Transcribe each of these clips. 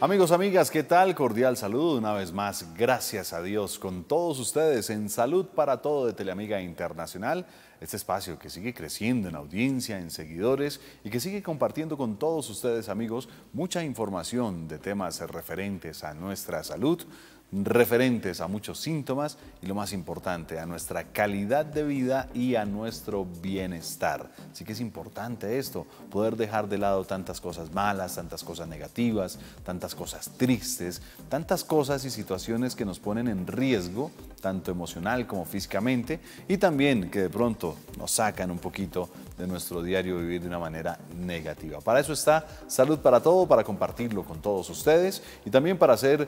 Amigos, amigas, ¿qué tal? Cordial saludo una vez más, gracias a Dios, con todos ustedes en Salud para Todo de Teleamiga Internacional, este espacio que sigue creciendo en audiencia, en seguidores y que sigue compartiendo con todos ustedes, amigos, mucha información de temas referentes a nuestra salud, referentes a muchos síntomas y lo más importante, a nuestra calidad de vida y a nuestro bienestar. Así que es importante esto, poder dejar de lado tantas cosas malas, tantas cosas negativas, tantas cosas tristes, tantas cosas y situaciones que nos ponen en riesgo, tanto emocional como físicamente, y también que de pronto nos sacan un poquito de nuestro diario vivir de una manera negativa. Para eso está Salud para Todo, para compartirlo con todos ustedes y también para hacer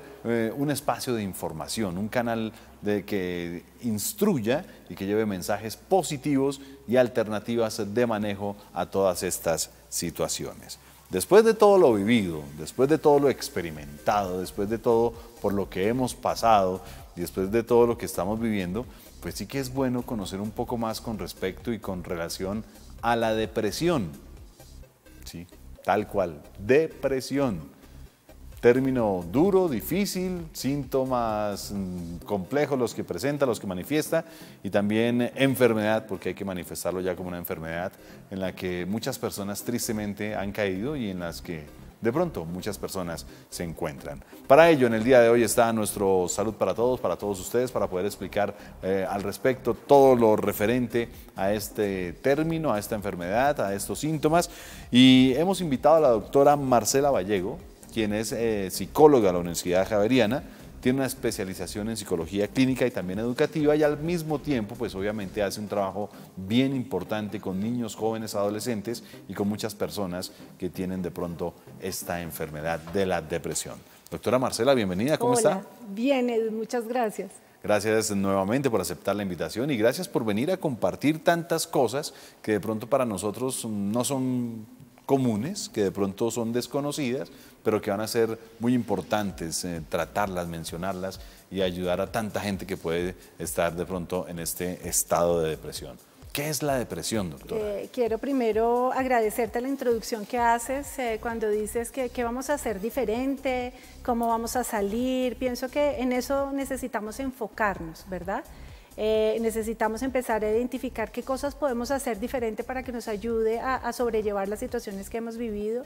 un espacio de información, un canal que instruya y que lleve mensajes positivos y alternativas de manejo a todas estas situaciones. Después de todo lo vivido, después de todo lo experimentado, después de todo por lo que hemos pasado y después de todo lo que estamos viviendo, pues sí que es bueno conocer un poco más con respecto y con relación a la depresión. Sí, tal cual, depresión. Término duro, difícil, síntomas complejos los que presenta, los que manifiesta y también enfermedad, porque hay que manifestarlo ya como una enfermedad en la que muchas personas tristemente han caído y en las que de pronto muchas personas se encuentran. Para ello, en el día de hoy está nuestro Salud para todos ustedes, para poder explicar al respecto todo lo referente a este término, a esta enfermedad, a estos síntomas. Y hemos invitado a la doctora Marcela Vallego, quien es psicóloga de la Universidad Javeriana, tiene una especialización en psicología clínica y también educativa y al mismo tiempo, pues obviamente hace un trabajo bien importante con niños, jóvenes, adolescentes y con muchas personas que tienen de pronto esta enfermedad de la depresión. Doctora Marcela, bienvenida, ¿cómo está? Bien, Edu, muchas gracias. Gracias nuevamente por aceptar la invitación y gracias por venir a compartir tantas cosas que de pronto para nosotros no son comunes, que de pronto son desconocidas, pero que van a ser muy importantes tratarlas, mencionarlas y ayudar a tanta gente que puede estar de pronto en este estado de depresión. ¿Qué es la depresión, doctora? Quiero primero agradecerte la introducción que haces cuando dices que vamos a hacer diferente, cómo vamos a salir. Pienso que en eso necesitamos enfocarnos, ¿verdad? Necesitamos empezar a identificar qué cosas podemos hacer diferente para que nos ayude a sobrellevar las situaciones que hemos vivido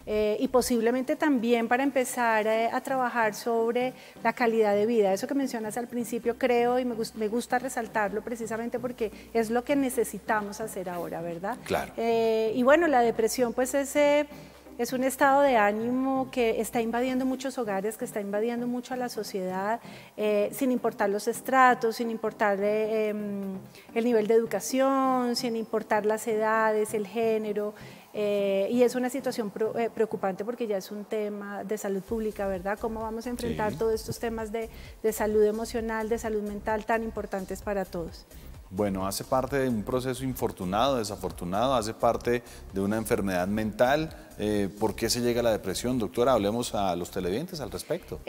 y posiblemente también para empezar a trabajar sobre la calidad de vida. Eso que mencionas al principio creo y me gusta resaltarlo precisamente porque es lo que necesitamos hacer ahora, ¿verdad? Claro. Y bueno, la depresión pues es un estado de ánimo que está invadiendo muchos hogares, que está invadiendo mucho a la sociedad, sin importar los estratos, sin importar el nivel de educación, sin importar las edades, el género. Y es una situación preocupante porque ya es un tema de salud pública, ¿verdad? ¿Cómo vamos a enfrentar todos estos temas de salud emocional, de salud mental tan importantes para todos? Bueno, hace parte de un proceso infortunado, desafortunado, hace parte de una enfermedad mental. ¿Por qué se llega a la depresión, doctora? Hablemos a los televidentes al respecto.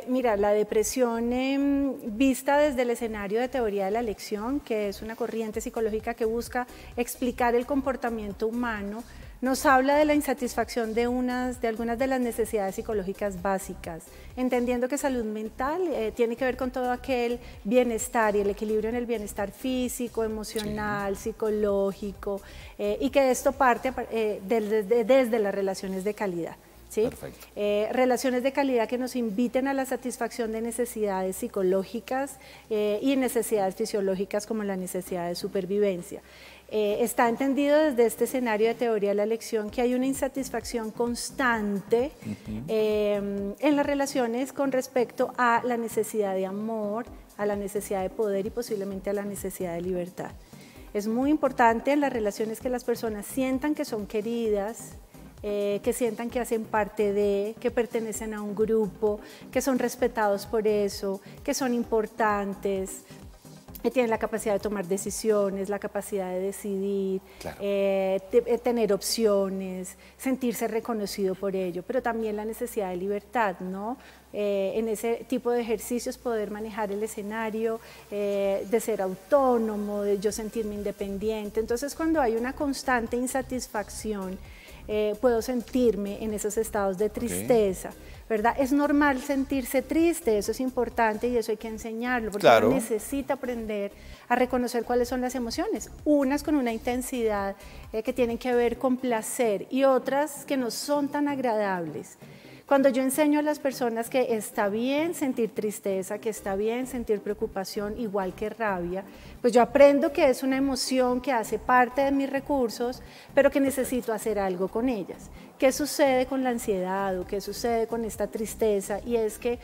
Mira, la depresión vista desde el escenario de teoría de la elección, que es una corriente psicológica que busca explicar el comportamiento humano, nos habla de la insatisfacción de algunas de las necesidades psicológicas básicas, entendiendo que salud mental tiene que ver con todo aquel bienestar y el equilibrio en el bienestar físico, emocional, psicológico, y que esto parte desde las relaciones de calidad. ¿Sí? Perfecto. Relaciones de calidad que nos inviten a la satisfacción de necesidades psicológicas y necesidades fisiológicas como la necesidad de supervivencia. Está entendido desde este escenario de teoría de la elección que hay una insatisfacción constante en las relaciones con respecto a la necesidad de amor, a la necesidad de poder y posiblemente a la necesidad de libertad. Es muy importante en las relaciones que las personas sientan que son queridas, que sientan que hacen parte de, que pertenecen a un grupo, que son respetados por eso, que son importantes, que tienen la capacidad de tomar decisiones, la capacidad de decidir, claro, tener opciones, sentirse reconocido por ello, pero también la necesidad de libertad, ¿no? En ese tipo de ejercicios poder manejar el escenario, de ser autónomo, de yo sentirme independiente. Entonces, cuando hay una constante insatisfacción puedo sentirme en esos estados de tristeza. ¿Verdad? Es normal sentirse triste, eso es importante y eso hay que enseñarlo, porque uno necesita aprender a reconocer cuáles son las emociones, unas con una intensidad que tienen que ver con placer y otras que no son tan agradables. Cuando yo enseño a las personas que está bien sentir tristeza, que está bien sentir preocupación, igual que rabia, pues yo aprendo que es una emoción que hace parte de mis recursos, pero que necesito hacer algo con ellas. ¿Qué sucede con la ansiedad o qué sucede con esta tristeza? Y es que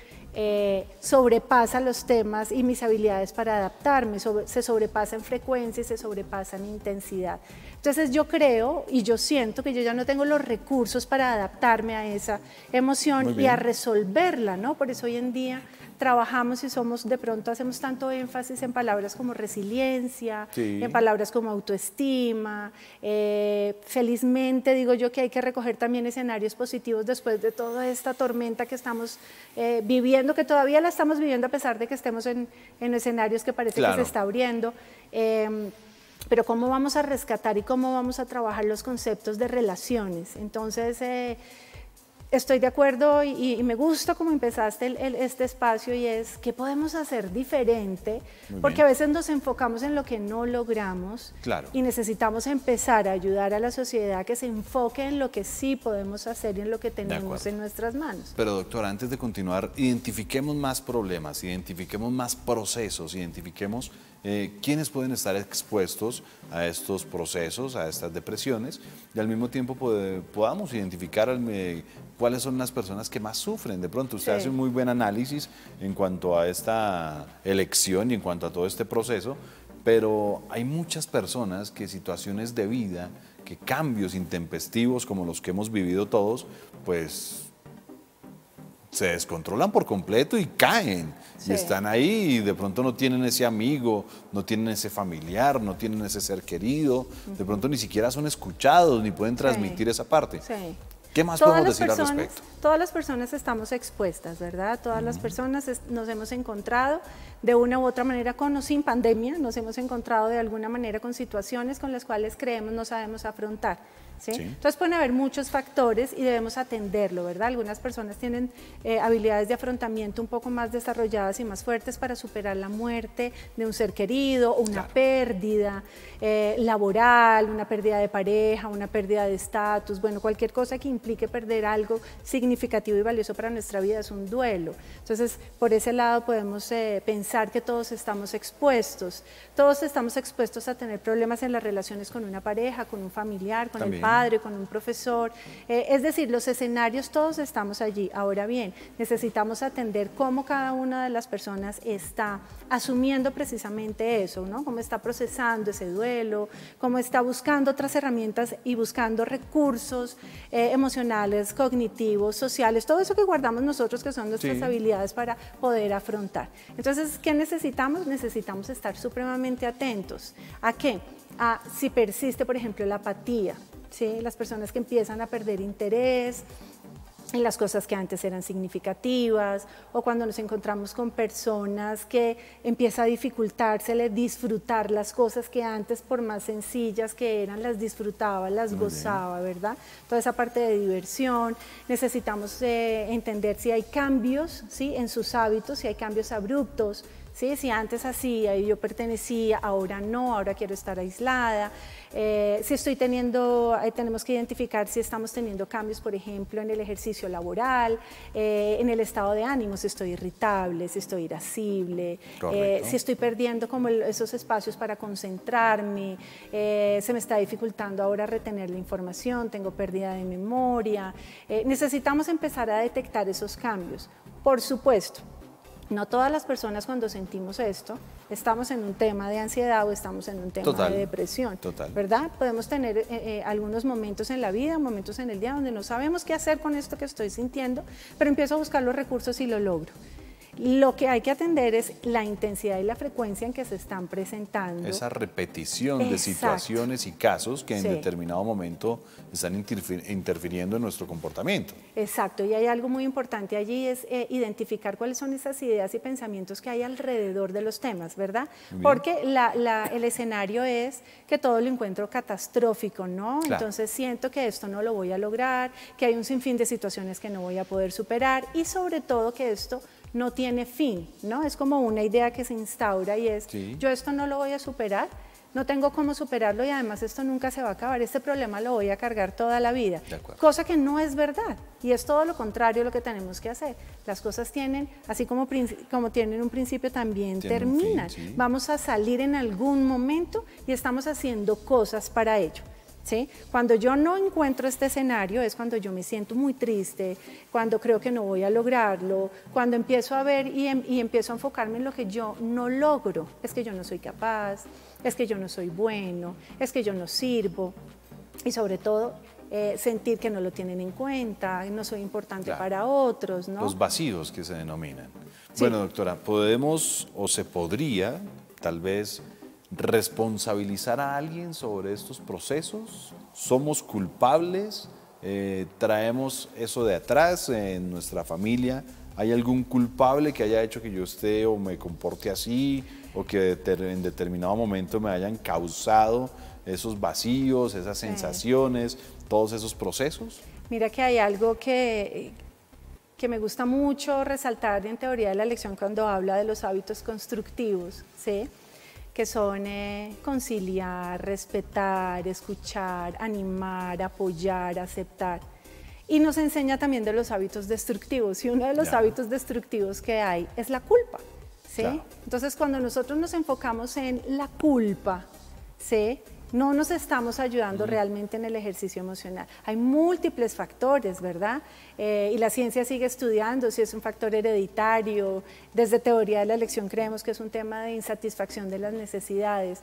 sobrepasa los temas y mis habilidades para adaptarme, se sobrepasa en frecuencia y se sobrepasa en intensidad. Entonces yo creo y yo siento que yo ya no tengo los recursos para adaptarme a esa emoción y a resolverla, ¿no? Por eso hoy en día trabajamos y de pronto hacemos tanto énfasis en palabras como resiliencia, en palabras como autoestima. Felizmente digo yo que hay que recoger también escenarios positivos después de toda esta tormenta que estamos viviendo, que todavía la estamos viviendo a pesar de que estemos en escenarios que parece que se está abriendo. Pero cómo vamos a rescatar y cómo vamos a trabajar los conceptos de relaciones. Entonces, estoy de acuerdo y me gusta cómo empezaste este espacio y es qué podemos hacer diferente, porque a veces nos enfocamos en lo que no logramos y necesitamos empezar a ayudar a la sociedad a que se enfoque en lo que sí podemos hacer y en lo que tenemos en nuestras manos. Pero doctora, antes de continuar, identifiquemos más problemas, identifiquemos más procesos, identifiquemos quiénes pueden estar expuestos a estos procesos, a estas depresiones, y al mismo tiempo podamos identificar cuáles son las personas que más sufren. De pronto usted hace un muy buen análisis en cuanto a esta elección y en cuanto a todo este proceso, pero hay muchas personas que situaciones de vida, que cambios intempestivos como los que hemos vivido todos, pues se descontrolan por completo y caen. Y están ahí y de pronto no tienen ese amigo, no tienen ese familiar, no tienen ese ser querido, de pronto ni siquiera son escuchados ni pueden transmitir esa parte. ¿Qué más podemos decir al respecto? Todas las personas estamos expuestas, ¿verdad? Todas las personas nos hemos encontrado de una u otra manera con o sin pandemia, nos hemos encontrado de alguna manera con situaciones con las cuales creemos no sabemos afrontar. Entonces pueden haber muchos factores y debemos atenderlo, ¿verdad? Algunas personas tienen habilidades de afrontamiento un poco más desarrolladas y más fuertes para superar la muerte de un ser querido, o una pérdida laboral, una pérdida de pareja, una pérdida de estatus, bueno, cualquier cosa que implique perder algo significativo y valioso para nuestra vida es un duelo. Entonces, por ese lado podemos pensar que todos estamos expuestos a tener problemas en las relaciones con una pareja, con un familiar, con el padre, con un profesor, es decir, los escenarios todos estamos allí. Ahora bien, necesitamos atender cómo cada una de las personas está asumiendo precisamente eso, ¿no? Cómo está procesando ese duelo, cómo está buscando otras herramientas y buscando recursos emocionales, cognitivos, sociales, todo eso que guardamos nosotros que son nuestras habilidades para poder afrontar. Entonces, ¿qué necesitamos? Necesitamos estar supremamente atentos. ¿A qué? A si persiste, por ejemplo, la apatía. Las personas que empiezan a perder interés en las cosas que antes eran significativas, o cuando nos encontramos con personas que empieza a dificultársele disfrutar las cosas que antes, por más sencillas que eran, las disfrutaba, las gozaba, ¿verdad? Toda esa parte de diversión. Necesitamos entender si hay cambios en sus hábitos, si hay cambios abruptos, si antes hacía y yo pertenecía, ahora no, ahora quiero estar aislada. Si tenemos que identificar si estamos teniendo cambios, por ejemplo, en el ejercicio laboral, en el estado de ánimo, si estoy irritable, si estoy irascible, si estoy perdiendo como esos espacios para concentrarme, se me está dificultando ahora retener la información, tengo pérdida de memoria. Necesitamos empezar a detectar esos cambios. Por supuesto, no todas las personas cuando sentimos esto estamos en un tema de ansiedad o estamos en un tema de depresión, ¿verdad? Podemos tener algunos momentos en la vida, momentos en el día donde no sabemos qué hacer con esto que estoy sintiendo, pero empiezo a buscar los recursos y lo logro. Lo que hay que atender es la intensidad y la frecuencia en que se están presentando. Esa repetición de situaciones y casos que en determinado momento están interfiriendo en nuestro comportamiento. Exacto, y hay algo muy importante allí, es identificar cuáles son esas ideas y pensamientos que hay alrededor de los temas, ¿verdad? Porque el escenario es que todo lo encuentro catastrófico, ¿no? Claro. Entonces siento que esto no lo voy a lograr, que hay un sinfín de situaciones que no voy a poder superar y sobre todo que esto no tiene fin, ¿no? Es como una idea que se instaura y es, yo esto no lo voy a superar, no tengo cómo superarlo y además esto nunca se va a acabar, este problema lo voy a cargar toda la vida, cosa que no es verdad y es todo lo contrario lo que tenemos que hacer. Las cosas tienen, así como tienen un principio, también terminan. Vamos a salir en algún momento y estamos haciendo cosas para ello. ¿Sí? Cuando yo no encuentro este escenario es cuando yo me siento muy triste, cuando creo que no voy a lograrlo, cuando empiezo a ver y empiezo a enfocarme en lo que yo no logro. Es que yo no soy capaz, es que yo no soy bueno, es que yo no sirvo y sobre todo sentir que no lo tienen en cuenta, no soy importante para otros, ¿no? Los vacíos que se denominan. Bueno, doctora, ¿podemos o se podría tal vez responsabilizar a alguien sobre estos procesos? ¿Somos culpables? ¿Traemos eso de atrás en nuestra familia? ¿Hay algún culpable que haya hecho que yo esté o me comporte así o que en determinado momento me hayan causado esos vacíos, esas sensaciones, todos esos procesos? Mira que hay algo que me gusta mucho resaltar en teoría de la elección cuando habla de los hábitos constructivos, ¿sí? Que son conciliar, respetar, escuchar, animar, apoyar, aceptar. Y nos enseña también de los hábitos destructivos, y uno de los hábitos destructivos que hay es la culpa, ¿sí? Entonces, cuando nosotros nos enfocamos en la culpa, ¿sí?, no nos estamos ayudando realmente en el ejercicio emocional. Hay múltiples factores, ¿verdad? Y la ciencia sigue estudiando si es un factor hereditario. Desde teoría de la elección creemos que es un tema de insatisfacción de las necesidades.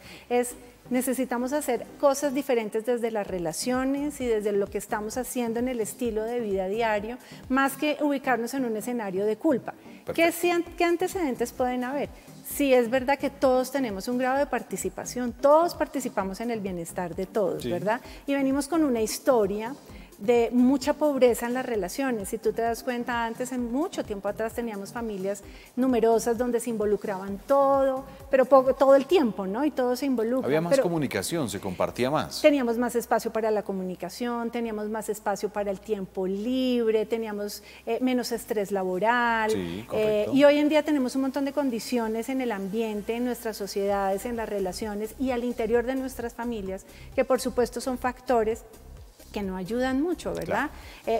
Necesitamos hacer cosas diferentes desde las relaciones y desde lo que estamos haciendo en el estilo de vida diario, más que ubicarnos en un escenario de culpa. ¿Qué antecedentes pueden haber? Sí, es verdad que todos tenemos un grado de participación, todos participamos en el bienestar de todos, ¿verdad? Y venimos con una historia de mucha pobreza en las relaciones. Si tú te das cuenta, antes, en mucho tiempo atrás, teníamos familias numerosas donde se involucraban todo, pero todo el tiempo, ¿no? Y todo se involucra. Había más comunicación, se compartía más. Teníamos más espacio para la comunicación, teníamos más espacio para el tiempo libre, teníamos menos estrés laboral. Sí, correcto. Y hoy en día tenemos un montón de condiciones en el ambiente, en nuestras sociedades, en las relaciones y al interior de nuestras familias, que por supuesto son factores que no ayudan mucho, ¿verdad?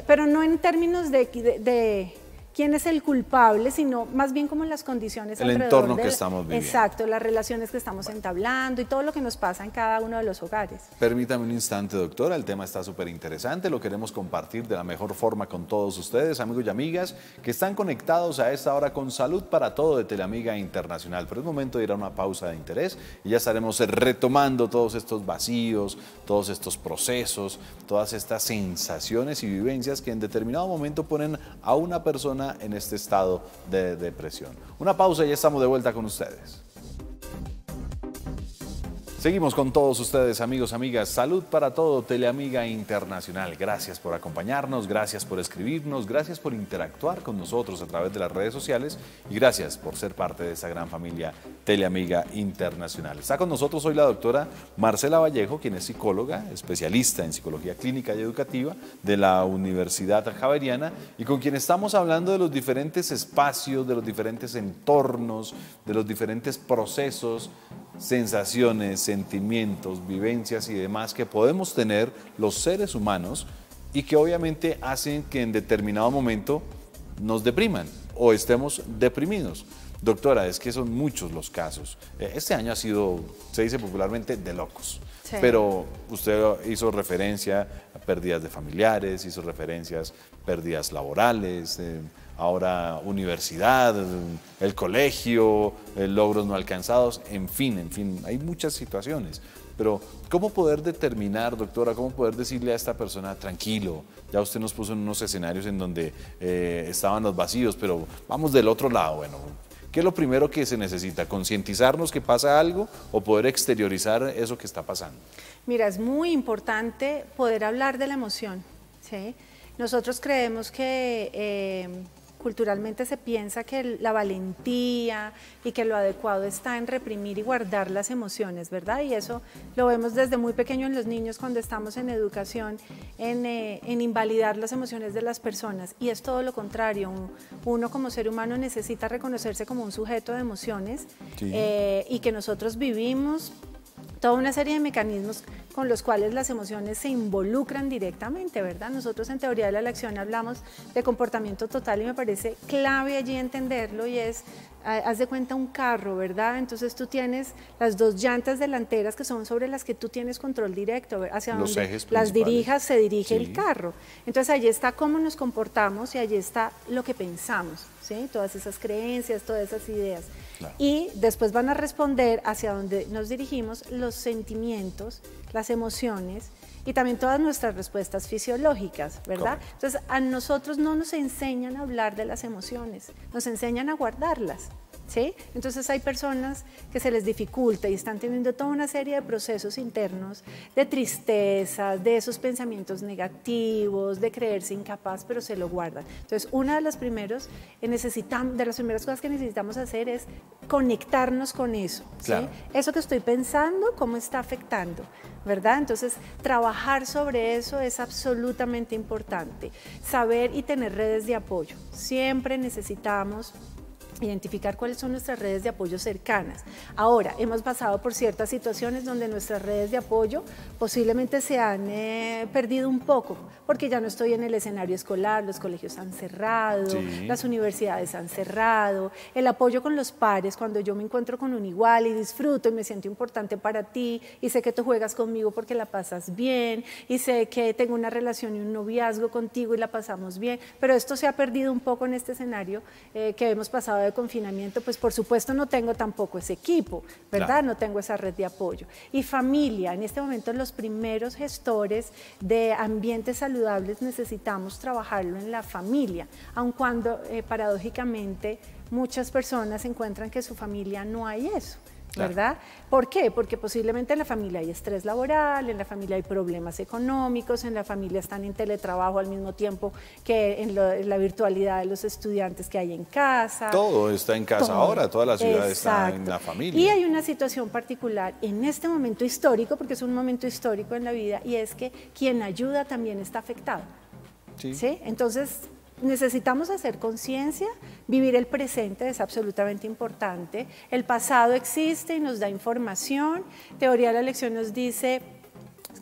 Pero no en términos de quién es el culpable, sino más bien como las condiciones alrededor. El entorno que estamos viviendo. Exacto, las relaciones que estamos entablando y todo lo que nos pasa en cada uno de los hogares. Permítame un instante, doctora, el tema está súper interesante, lo queremos compartir de la mejor forma con todos ustedes, amigos y amigas, que están conectados a esta hora con Salud para Todo de Teleamiga Internacional. Pero es momento de ir a una pausa de interés y ya estaremos retomando todos estos vacíos, todos estos procesos, todas estas sensaciones y vivencias que en determinado momento ponen a una persona en este estado de depresión. Una pausa y ya estamos de vuelta con ustedes. Seguimos con todos ustedes, amigos, amigas. Salud para Todo, Teleamiga Internacional. Gracias por acompañarnos, gracias por escribirnos, gracias por interactuar con nosotros a través de las redes sociales y gracias por ser parte de esta gran familia Teleamiga Internacional. Está con nosotros hoy la doctora Marcela Vallejo, quien es psicóloga, especialista en psicología clínica y educativa de la Universidad Javeriana y con quien estamos hablando de los diferentes espacios, de los diferentes entornos, de los diferentes procesos, sensaciones, sentimientos, vivencias y demás que podemos tener los seres humanos y que obviamente hacen que en determinado momento nos depriman o estemos deprimidos. Doctora, es que son muchos los casos. Este año ha sido, se dice popularmente, de locos. Sí. Pero usted hizo referencia a pérdidas de familiares, hizo referencias a pérdidas laborales, ahora universidad, el colegio, logros no alcanzados, en fin, hay muchas situaciones. pero ¿cómo poder determinar, doctora, cómo poder decirle a esta persona, tranquilo, ya usted nos puso en unos escenarios en donde estaban los vacíos, pero vamos del otro lado, bueno, ¿qué es lo primero que se necesita? ¿Concientizarnos que pasa algo o poder exteriorizar eso que está pasando? Mira, es muy importante poder hablar de la emoción, ¿sí? Nosotros creemos que culturalmente se piensa que la valentía y que lo adecuado está en reprimir y guardar las emociones, ¿verdad? Y eso lo vemos desde muy pequeño en los niños cuando estamos en educación, en invalidar las emociones de las personas. Y es todo lo contrario, uno como ser humano necesita reconocerse como un sujeto de emociones, sí, y que nosotros vivimos toda una serie de mecanismos con los cuales las emociones se involucran directamente, ¿verdad? Nosotros en teoría de la elección hablamos de comportamiento total y me parece clave allí entenderlo, y es, haz de cuenta un carro, ¿verdad? Entonces tú tienes las dos llantas delanteras que son sobre las que tú tienes control directo, hacia los donde ejes las dirijas se dirige, sí, el carro. Entonces allí está cómo nos comportamos y allí está lo que pensamos, ¿sí? Todas esas creencias, todas esas ideas. Claro. Y después van a responder hacia donde nos dirigimos los sentimientos, las emociones y también todas nuestras respuestas fisiológicas, ¿verdad? Correcto. Entonces a nosotros no nos enseñan a hablar de las emociones, nos enseñan a guardarlas, ¿sí? Entonces hay personas que se les dificulta y están teniendo toda una serie de procesos internos, de tristezas, de esos pensamientos negativos, de creerse incapaz, pero se lo guardan. Entonces una de las primeras cosas que necesitamos hacer es conectarnos con eso, ¿sí? Claro. Eso que estoy pensando, ¿cómo está afectando? ¿Verdad? Entonces trabajar sobre eso es absolutamente importante. Saber y tener redes de apoyo. Siempre necesitamos identificar cuáles son nuestras redes de apoyo cercanas. Ahora, hemos pasado por ciertas situaciones donde nuestras redes de apoyo posiblemente se han perdido un poco, porque ya no estoy en el escenario escolar, los colegios han cerrado, sí, las universidades han cerrado, el apoyo con los pares, cuando yo me encuentro con un igual y disfruto y me siento importante para ti y sé que tú juegas conmigo porque la pasas bien y sé que tengo una relación y un noviazgo contigo y la pasamos bien, pero esto se ha perdido un poco en este escenario que hemos pasado de confinamiento, pues por supuesto no tengo tampoco ese equipo, ¿verdad? Claro. No tengo esa red de apoyo. Y familia, en este momento los primeros gestores de ambientes saludables necesitamos trabajarlo en la familia, aun cuando paradójicamente muchas personas encuentran que en su familia no hay eso. ¿Verdad? ¿Por qué? Porque posiblemente en la familia hay estrés laboral, en la familia hay problemas económicos, en la familia están en teletrabajo al mismo tiempo que en la virtualidad de los estudiantes que hay en casa. Todo está en casa ahora, toda la ciudad está en la familia. Y hay una situación particular en este momento histórico, porque es un momento histórico en la vida, y es que quien ayuda también está afectado. Sí. ¿Sí? Entonces, necesitamos hacer conciencia, vivir el presente es absolutamente importante. El pasado existe y nos da información. Teoría de la elección nos dice,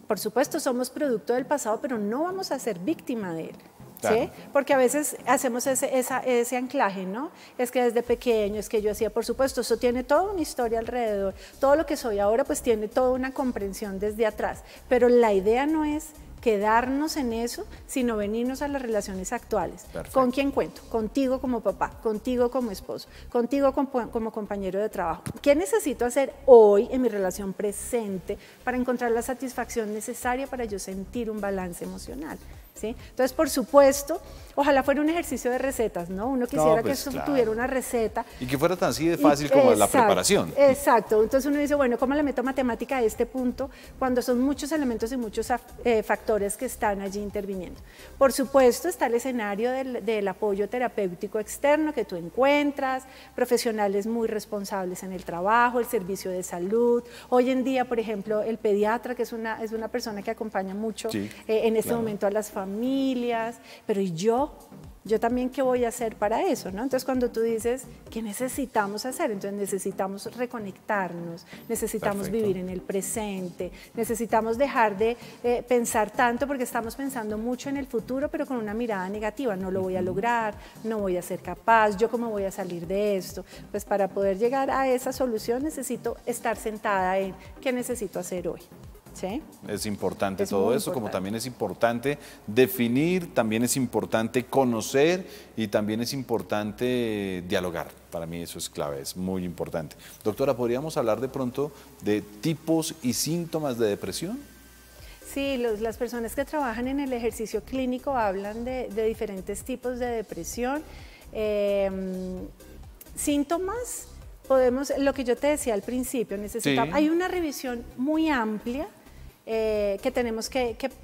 por supuesto somos producto del pasado, pero no vamos a ser víctima de él. Claro. ¿Sí? Porque a veces hacemos ese anclaje, ¿no? Es que desde pequeño, es que yo hacía, por supuesto, eso tiene toda una historia alrededor. Todo lo que soy ahora pues tiene toda una comprensión desde atrás, pero la idea no es quedarnos en eso, sino venirnos a las relaciones actuales. Perfecto. ¿Con quién cuento? Contigo como papá, contigo como esposo, contigo como compañero de trabajo. ¿Qué necesito hacer hoy en mi relación presente para encontrar la satisfacción necesaria para yo sentir un balance emocional? ¿Sí? Entonces, por supuesto, ojalá fuera un ejercicio de recetas, ¿no? Uno quisiera que eso tuviera una receta. Y que fuera tan así de fácil como la preparación. Exacto. Entonces uno dice, bueno, ¿cómo le meto matemática a este punto cuando son muchos elementos y muchos factores que están allí interviniendo? Por supuesto, está el escenario del apoyo terapéutico externo que tú encuentras, profesionales muy responsables en el trabajo, el servicio de salud. Hoy en día, por ejemplo, el pediatra, que es una persona que acompaña mucho en este momento a las familias, pero ¿y yo también qué voy a hacer para eso? ¿No? Entonces cuando tú dices, ¿qué necesitamos hacer? Entonces necesitamos reconectarnos, necesitamos vivir en el presente, necesitamos dejar de pensar tanto porque estamos pensando mucho en el futuro, pero con una mirada negativa, no lo voy a lograr, no voy a ser capaz, ¿yo cómo voy a salir de esto? Pues para poder llegar a esa solución necesito estar sentada en ¿qué necesito hacer hoy? ¿Sí? Es importante Es todo muy eso, como importante. también es importante definir, también es importante conocer y también es importante dialogar. Para mí eso es clave, es muy importante. Doctora, ¿podríamos hablar de pronto de tipos y síntomas de depresión? Sí, las personas que trabajan en el ejercicio clínico hablan de diferentes tipos de depresión. Síntomas, lo que yo te decía al principio, Sí. hay una revisión muy amplia que tenemos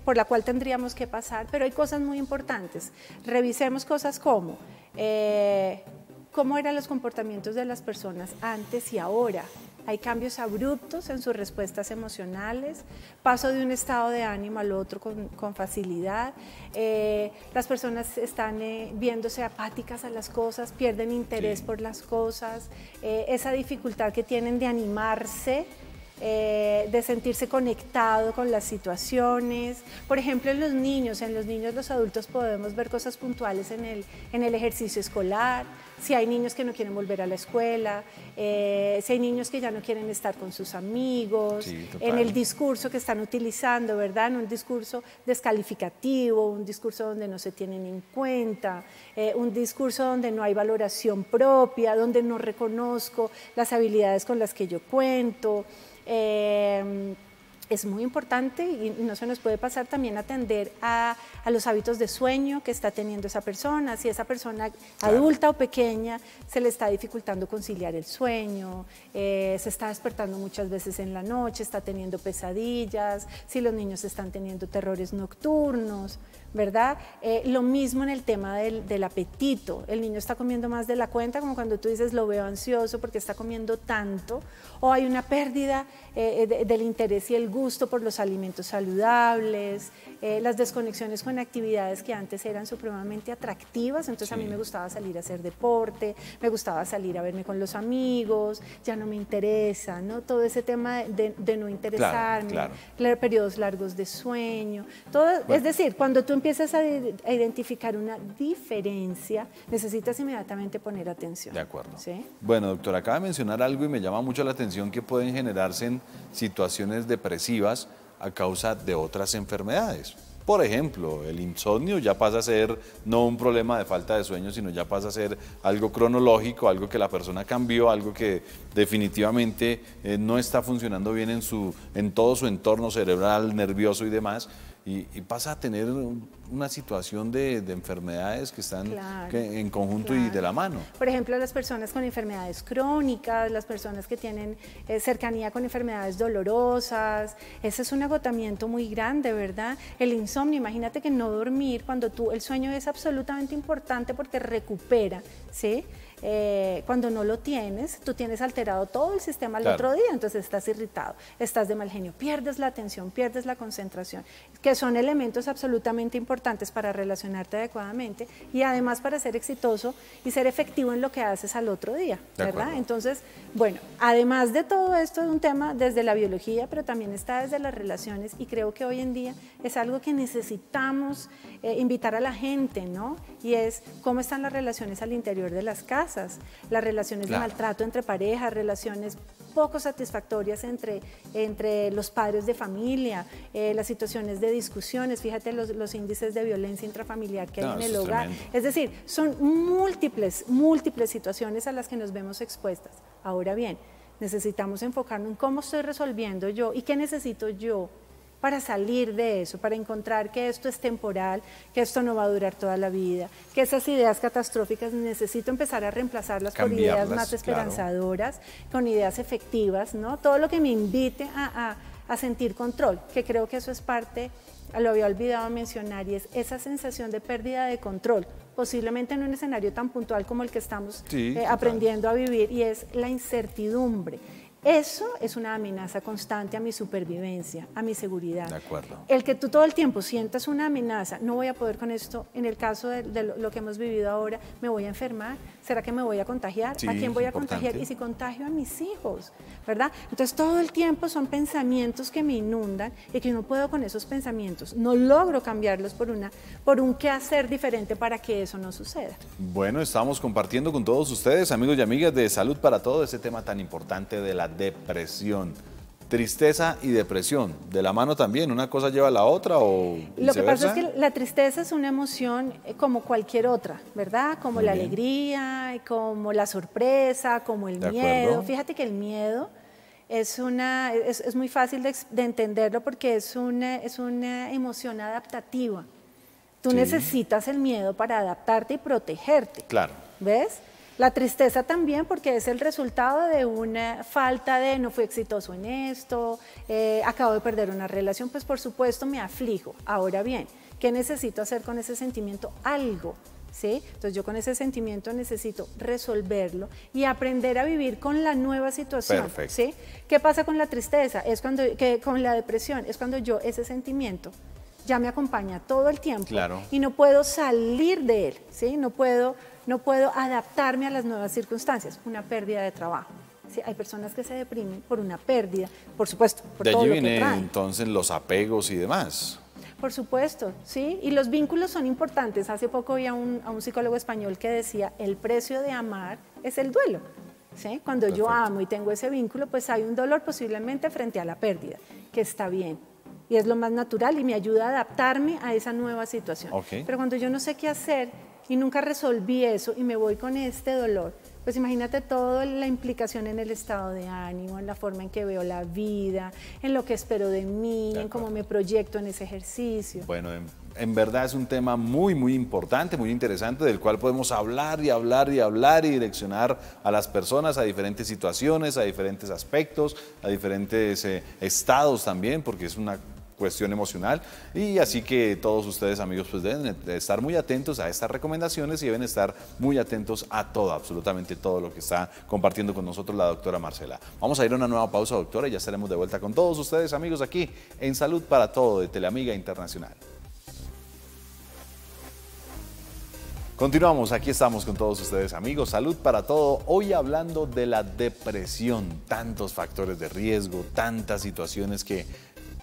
por la cual tendríamos que pasar, pero hay cosas muy importantes. Revisemos cosas como cómo eran los comportamientos de las personas antes y ahora. Hay cambios abruptos en sus respuestas emocionales, paso de un estado de ánimo al otro con facilidad. Las personas están viéndose apáticas a las cosas, pierden interés por las cosas, esa dificultad que tienen de animarse, de sentirse conectado con las situaciones. Por ejemplo, en los niños los adultos podemos ver cosas puntuales en el ejercicio escolar, si hay niños que no quieren volver a la escuela, si hay niños que ya no quieren estar con sus amigos, en el discurso que están utilizando, ¿verdad? En un discurso descalificativo, un discurso donde no se tienen en cuenta, un discurso donde no hay valoración propia, donde no reconozco las habilidades con las que yo cuento. Es muy importante y no se nos puede pasar también atender a los hábitos de sueño que está teniendo esa persona. Si esa persona adulta o pequeña se le está dificultando conciliar el sueño, se está despertando muchas veces en la noche, está teniendo pesadillas, si los niños están teniendo terrores nocturnos, ¿verdad? Lo mismo en el tema del apetito. El niño está comiendo más de la cuenta, como cuando tú dices lo veo ansioso porque está comiendo tanto, o hay una pérdida del interés y el gusto por los alimentos saludables, las desconexiones con actividades que antes eran supremamente atractivas. Entonces a mí me gustaba salir a hacer deporte, me gustaba salir a verme con los amigos, ya no me interesa, ¿no? Todo ese tema de no interesarme, periodos largos de sueño, todo, es decir, cuando tú empiezas a identificar una diferencia, necesitas inmediatamente poner atención. De acuerdo. ¿Sí? Bueno, doctora, acaba de mencionar algo y me llama mucho la atención, que pueden generarse en situaciones depresivas a causa de otras enfermedades. Por ejemplo, el insomnio ya pasa a ser no un problema de falta de sueño, sino ya pasa a ser algo cronológico, algo que la persona cambió, algo que definitivamente no está funcionando bien en todo su entorno cerebral, nervioso y demás. Y pasa a tener una situación de enfermedades que están en conjunto y de la mano. Por ejemplo, las personas con enfermedades crónicas, las personas que tienen cercanía con enfermedades dolorosas, ese es un agotamiento muy grande, ¿verdad? El insomnio, imagínate que no dormir, el sueño es absolutamente importante porque recupera, ¿sí? Cuando no lo tienes, tú tienes alterado todo el sistema al otro día, entonces estás irritado, estás de mal genio, pierdes la atención, pierdes la concentración, que son elementos absolutamente importantes para relacionarte adecuadamente y además para ser exitoso y ser efectivo en lo que haces al otro día, ¿verdad? Entonces, bueno, además de todo esto es un tema desde la biología, pero también está desde las relaciones, y creo que hoy en día es algo que necesitamos invitar a la gente, ¿no? Y es cómo están las relaciones al interior de las casas, las relaciones de maltrato entre parejas, relaciones poco satisfactorias entre los padres de familia, las situaciones de discusiones, fíjate los índices de violencia intrafamiliar que hay en el hogar. Es decir, son múltiples situaciones a las que nos vemos expuestas. Ahora bien, necesitamos enfocarnos en cómo estoy resolviendo yo y qué necesito yo para salir de eso, para encontrar que esto es temporal, que esto no va a durar toda la vida, que esas ideas catastróficas necesito empezar a reemplazarlas por ideas más esperanzadoras, con ideas efectivas, ¿no? Todo lo que me invite a sentir control, que creo que eso es parte, lo había olvidado mencionar, y es esa sensación de pérdida de control, posiblemente en un escenario tan puntual como el que estamos aprendiendo a vivir, y es la incertidumbre. Eso es una amenaza constante a mi supervivencia, a mi seguridad. De acuerdo. El que tú todo el tiempo sientas una amenaza, no voy a poder con esto, en el caso de lo que hemos vivido ahora, me voy a enfermar, ¿será que me voy a contagiar? ¿A quién voy a contagiar? Y si contagio a mis hijos, ¿verdad? Entonces todo el tiempo son pensamientos que me inundan y que no puedo con esos pensamientos, no logro cambiarlos por un qué hacer diferente para que eso no suceda. Bueno, estamos compartiendo con todos ustedes, amigos y amigas de Salud para Todo, ese tema tan importante de la depresión. tristeza y depresión, ¿de la mano también? ¿Una cosa lleva a la otra o viceversa? Lo que pasa es que la tristeza es una emoción como cualquier otra, ¿verdad? Como la alegría, como la sorpresa, como el miedo. Fíjate que el miedo es muy fácil de entenderlo porque es una emoción adaptativa. Tú necesitas el miedo para adaptarte y protegerte. Claro. ¿Ves? La tristeza también porque es el resultado de una falta de no fui exitoso en esto, acabo de perder una relación, pues por supuesto me aflijo. Ahora bien, ¿qué necesito hacer con ese sentimiento? Algo, ¿sí? Entonces yo con ese sentimiento necesito resolverlo y aprender a vivir con la nueva situación. Perfecto. ¿Sí? ¿Qué pasa con la tristeza? Con la depresión es cuando yo ese sentimiento ya me acompaña todo el tiempo y no puedo salir de él, ¿sí? No puedo adaptarme a las nuevas circunstancias, una pérdida de trabajo. ¿Sí? Hay personas que se deprimen por una pérdida, por supuesto, por todo lo que traen. De allí vienen entonces los apegos y demás. Por supuesto, ¿sí? Y los vínculos son importantes. Hace poco vi a un psicólogo español que decía, el precio de amar es el duelo. ¿Sí? Cuando yo amo y tengo ese vínculo, pues hay un dolor posiblemente frente a la pérdida, que está bien. Y es lo más natural y me ayuda a adaptarme a esa nueva situación. Pero cuando yo no sé qué hacer y nunca resolví eso y me voy con este dolor, pues imagínate toda la implicación en el estado de ánimo, en la forma en que veo la vida, en lo que espero de mí, en cómo me proyecto en ese ejercicio. Bueno, en verdad es un tema muy, muy importante, muy interesante, del cual podemos hablar y hablar y hablar y direccionar a las personas a diferentes situaciones, a diferentes aspectos, a diferentes estados también, porque es una cuestión emocional, y así que todos ustedes, amigos, pues deben de estar muy atentos a estas recomendaciones y deben estar muy atentos a todo, absolutamente todo lo que está compartiendo con nosotros la doctora Marcela. Vamos a ir a una nueva pausa, doctora, y ya estaremos de vuelta con todos ustedes, amigos, aquí en Salud para Todo de Teleamiga Internacional. Continuamos, aquí estamos con todos ustedes, amigos, Salud para Todo, hoy hablando de la depresión, tantos factores de riesgo, tantas situaciones que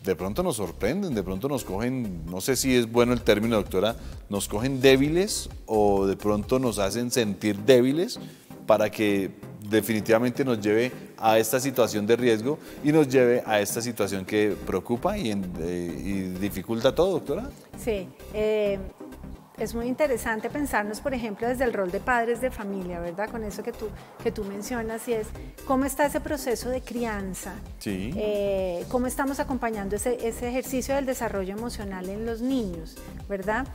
de pronto nos sorprenden, de pronto nos cogen, no sé si es bueno el término, doctora, nos cogen débiles o de pronto nos hacen sentir débiles para que definitivamente nos lleve a esta situación de riesgo y nos lleve a esta situación que preocupa y dificulta todo, doctora. Sí, es muy interesante pensarnos, por ejemplo, desde el rol de padres de familia, ¿verdad? Con eso que tú mencionas, y es cómo está ese proceso de crianza, cómo estamos acompañando ese ejercicio del desarrollo emocional en los niños, ¿verdad?